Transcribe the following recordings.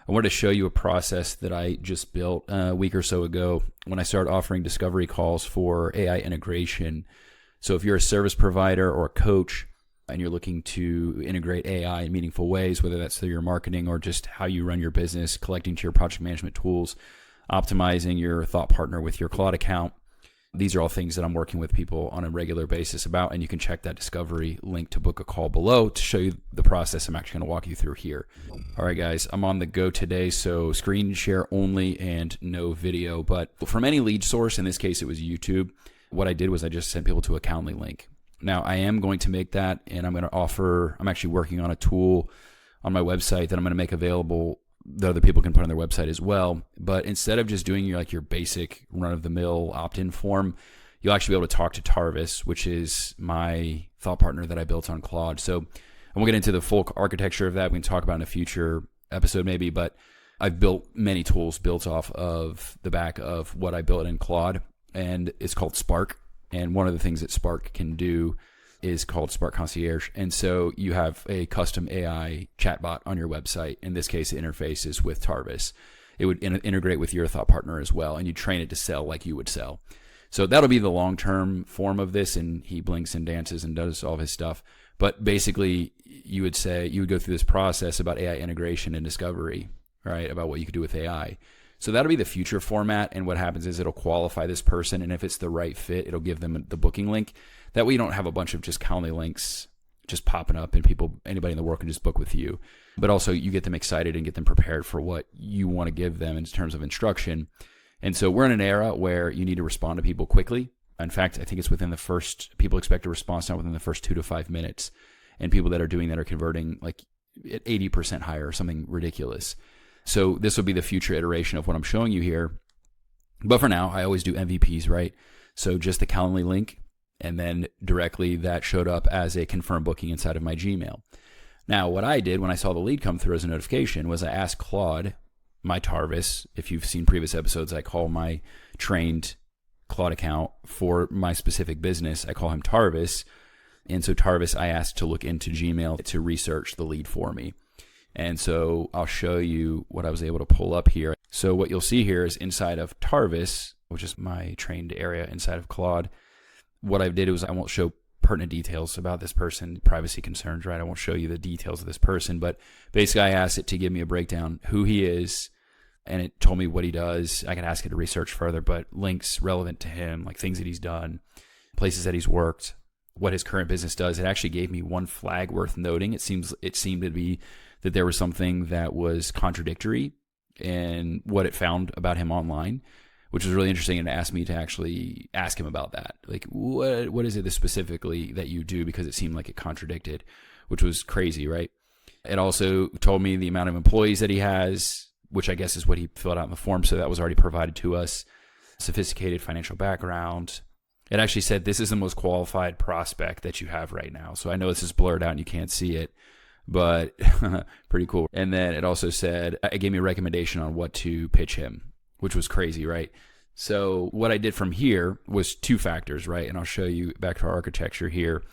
I wanted to show you a process that I just built a week or so ago when I started offering discovery calls for AI integration. So if you're a service provider or a coach and you're looking to integrate AI in meaningful ways, whether that's through your marketing or just how you run your business, collecting to your project management tools, optimizing your thought partner with your Claude account, these are all things that I'm working with people on a regular basis about, and you can check that discovery link to book a call below to show you the process I'm actually going to walk you through here. All right, guys, I'm on the go today, so screen share only and no video. But from any lead source, in this case it was YouTube, what I did was I just sent people to a Calendly link. Now, I am going to make that, and I'm actually working on a tool on my website that I'm going to make available that other people can put on their website as well. But instead of just doing your basic run-of-the-mill opt-in form, you'll actually be able to talk to Tarvis, which is my thought partner that I built on Claude. So I won't get into the full architecture of that. We can talk about in a future episode maybe, but I've built many tools built off of the back of what I built in Claude, and it's called SPARC. And one of the things that SPARC can do is called SPARC Concierge. And so you have a custom AI chatbot on your website. In this case, the interface is with Tarvis. It would integrate with your thought partner as well, and you train it to sell like you would sell. So that'll be the long-term form of this, and he blinks and dances and does all of his stuff. But basically, you would go through this process about AI integration and discovery, right, about what you could do with AI. So that'll be the future format, and what happens is it'll qualify this person, and if it's the right fit, it'll give them the booking link. That way you don't have a bunch of just Calendly links just popping up and anybody in the world can just book with you. But also you get them excited and get them prepared for what you want to give them in terms of instruction. And so we're in an era where you need to respond to people quickly. In fact, I think it's people expect a response now within the first 2 to 5 minutes. And people that are doing that are converting like at 80% higher or something ridiculous. So this will be the future iteration of what I'm showing you here. But for now, I always do MVPs, right? So just the Calendly link, and then directly that showed up as a confirmed booking inside of my Gmail. Now, what I did when I saw the lead come through as a notification was I asked Claude, my Tarvis, if you've seen previous episodes, I call my trained Claude account for my specific business, I call him Tarvis. And so Tarvis, I asked to look into Gmail to research the lead for me. And so I'll show you what I was able to pull up here. So what you'll see here is inside of Tarvis, which is my trained area inside of Claude, what I did was I won't show pertinent details about this person, privacy concerns, right? I won't show you the details of this person, but basically I asked it to give me a breakdown, who he is, and it told me what he does. I can ask it to research further, but links relevant to him, like things that he's done, places that he's worked, what his current business does. It actually gave me one flag worth noting. It seemed to be that there was something that was contradictory in what it found about him online, which was really interesting, and asked me to actually ask him about that. Like, what is it specifically that you do? Because it seemed like it contradicted, which was crazy, right? It also told me the amount of employees that he has, which I guess is what he filled out in the form, so that was already provided to us. Sophisticated financial background. It actually said this is the most qualified prospect that you have right now. So I know this is blurred out and you can't see it, but pretty cool. And then it also said, it gave me a recommendation on what to pitch him, which was crazy, right? So what I did from here was 2 factors, right? And I'll show you back to our architecture here,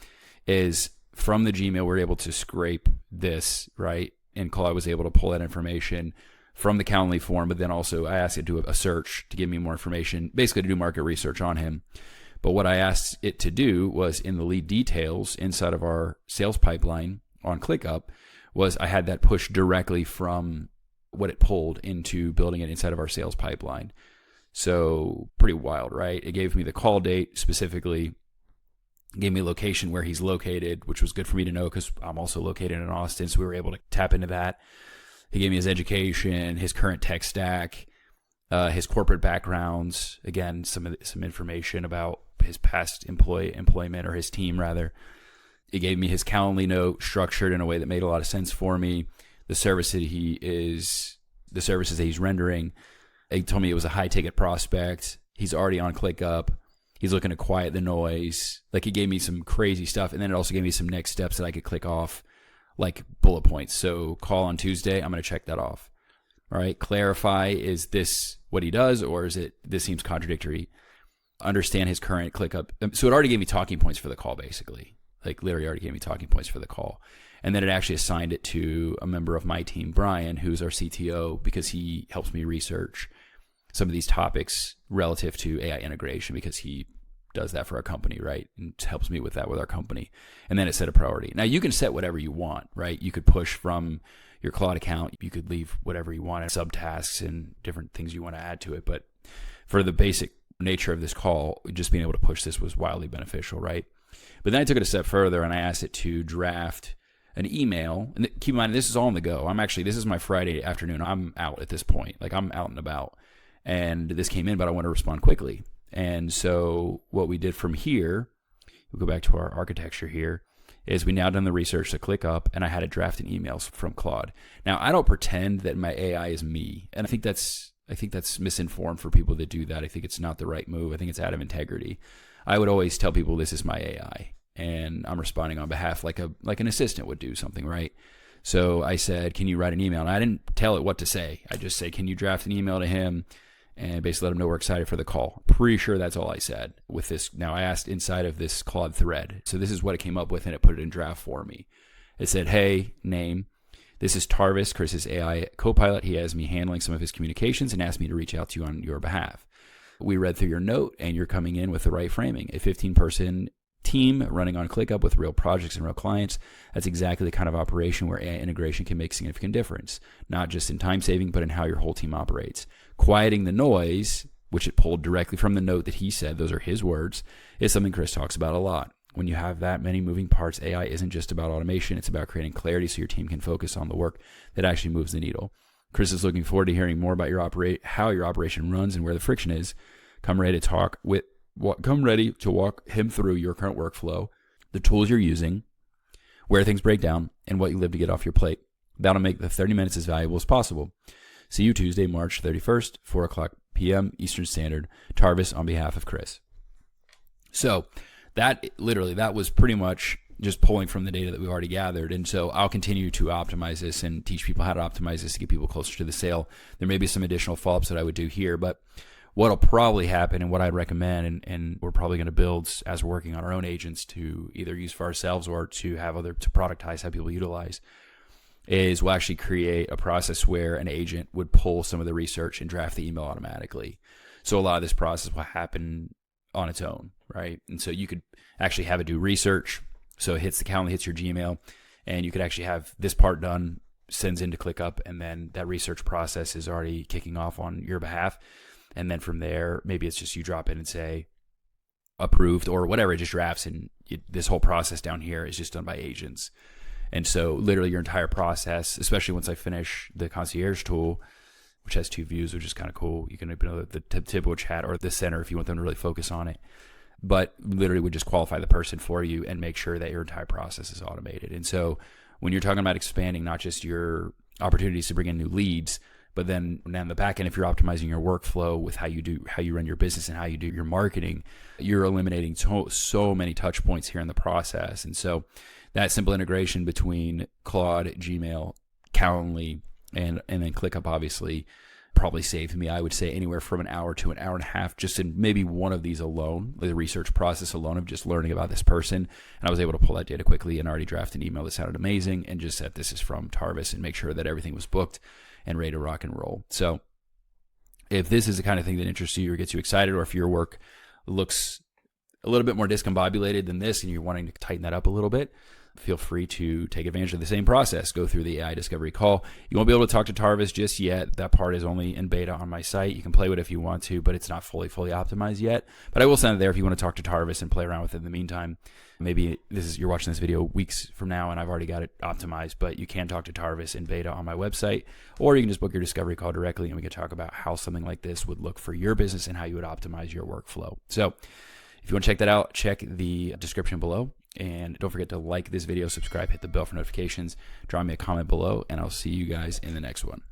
is from the Gmail, we're able to scrape this, right? And Claude was able to pull that information from the Calendly form, but then also I asked it to do a search to give me more information, basically to do market research on him. But what I asked it to do was in the lead details inside of our sales pipeline on ClickUp was I had that pushed directly from what it pulled into building it inside of our sales pipeline. So pretty wild, right? It gave me the call date specifically, gave me a location where he's located, which was good for me to know because I'm also located in Austin, so we were able to tap into that. He gave me his education, his current tech stack, his corporate backgrounds, again, some information about his past employment, or his team rather. It gave me his Calendly note structured in a way that made a lot of sense for me. The services that he's rendering. He told me it was a high ticket prospect. He's already on ClickUp. He's looking to quiet the noise. Like, he gave me some crazy stuff, and then it also gave me some next steps that I could click off, like bullet points. So call on Tuesday, I'm going to check that off. All right, clarify, is this what he does, or is it this seems contradictory? Understand his current ClickUp. So it already gave me talking points for the call, basically. Like, literally already gave me talking points for the call. And then it actually assigned it to a member of my team, Brian, who's our CTO, because he helps me research some of these topics relative to AI integration, because he does that for our company, right? And helps me with that with our company. And then it set a priority. Now you can set whatever you want, right? You could push from your Claude account. You could leave whatever you want, subtasks and different things you want to add to it. But for the basic nature of this call, just being able to push this was wildly beneficial, right? But then I took it a step further and I asked it to draft an email. And keep in mind, this is all on the go. This is my Friday afternoon. I'm out at this point. Like, I'm out and about. And this came in, but I want to respond quickly. And so what we did from here, we'll go back to our architecture here, is we now done the research to ClickUp, and I had it drafting emails from Claude. Now, I don't pretend that my AI is me, and I think that's misinformed for people that do that. I think it's not the right move. I think it's out of integrity. I would always tell people this is my AI, and I'm responding on behalf like an assistant would do something, right? So I said, can you write an email? And I didn't tell it what to say. I just say, can you draft an email to him? And basically let him know we're excited for the call. Pretty sure that's all I said with this. Now, I asked inside of this Claude thread. So this is what it came up with, and it put it in draft for me. It said, hey, name. This is Tarvis, Chris's AI co-pilot. He has me handling some of his communications and asked me to reach out to you on your behalf. We read through your note, and you're coming in with the right framing. A 15-person team running on ClickUp with real projects and real clients. That's exactly the kind of operation where AI integration can make a significant difference, not just in time saving, but in how your whole team operates. Quieting the noise, which it pulled directly from the note that he said, those are his words, is something Chris talks about a lot. When you have that many moving parts, AI isn't just about automation, it's about creating clarity so your team can focus on the work that actually moves the needle. Chris is looking forward to hearing more about how your operation runs and where the friction is. Come ready to walk him through your current workflow, the tools you're using, where things break down, and what you live to get off your plate. That'll make the 30 minutes as valuable as possible. See you Tuesday, March 31st, 4 o'clock p.m. Eastern Standard. Tarvis on behalf of Chris. So that was pretty much just pulling from the data that we've already gathered. And so I'll continue to optimize this and teach people how to optimize this to get people closer to the sale. There may be some additional follow-ups that I would do here, but what'll probably happen and what I'd recommend, and we're probably going to build as we're working on our own agents to either use for ourselves or to productize how people utilize, is we'll actually create a process where an agent would pull some of the research and draft the email automatically. So a lot of this process will happen on its own, right? And so you could actually have it do research. So it hits the Calendly, hits your Gmail, and you could actually have this part done, sends into ClickUp, and then that research process is already kicking off on your behalf. And then from there, maybe it's just you drop in and say approved or whatever, it just drafts, and this whole process down here is just done by agents. And so literally your entire process, especially once I finish the concierge tool, which has 2 views, which is kind of cool. You can open the typical chat or the center if you want them to really focus on it. But literally would just qualify the person for you and make sure that your entire process is automated. And so when you're talking about expanding not just your opportunities to bring in new leads, but then on the back end, if you're optimizing your workflow with how you run your business and how you do your marketing, you're eliminating so many touch points here in the process. And so that simple integration between Claude, Gmail, Calendly, and then ClickUp obviously probably saved me, I would say, anywhere from an hour to an hour and a half just in maybe one of these alone, the research process alone of just learning about this person. And I was able to pull that data quickly and already draft an email that sounded amazing and just said this is from Tarvis and make sure that everything was booked and ready to rock and roll. So if this is the kind of thing that interests you or gets you excited, or if your work looks a little bit more discombobulated than this and you're wanting to tighten that up a little bit, feel free to take advantage of the same process. Go through the AI discovery call. You won't be able to talk to Tarvis just yet. That part is only in beta on my site. You can play with it if you want to, but it's not fully optimized yet. But I will send it there if you want to talk to Tarvis and play around with it in the meantime. Maybe you're watching this video weeks from now and I've already got it optimized, but you can talk to Tarvis in beta on my website, or you can just book your discovery call directly and we can talk about how something like this would look for your business and how you would optimize your workflow. So if you want to check that out, check the description below. And don't forget to like this video, subscribe, hit the bell for notifications, drop me a comment below, and I'll see you guys in the next one.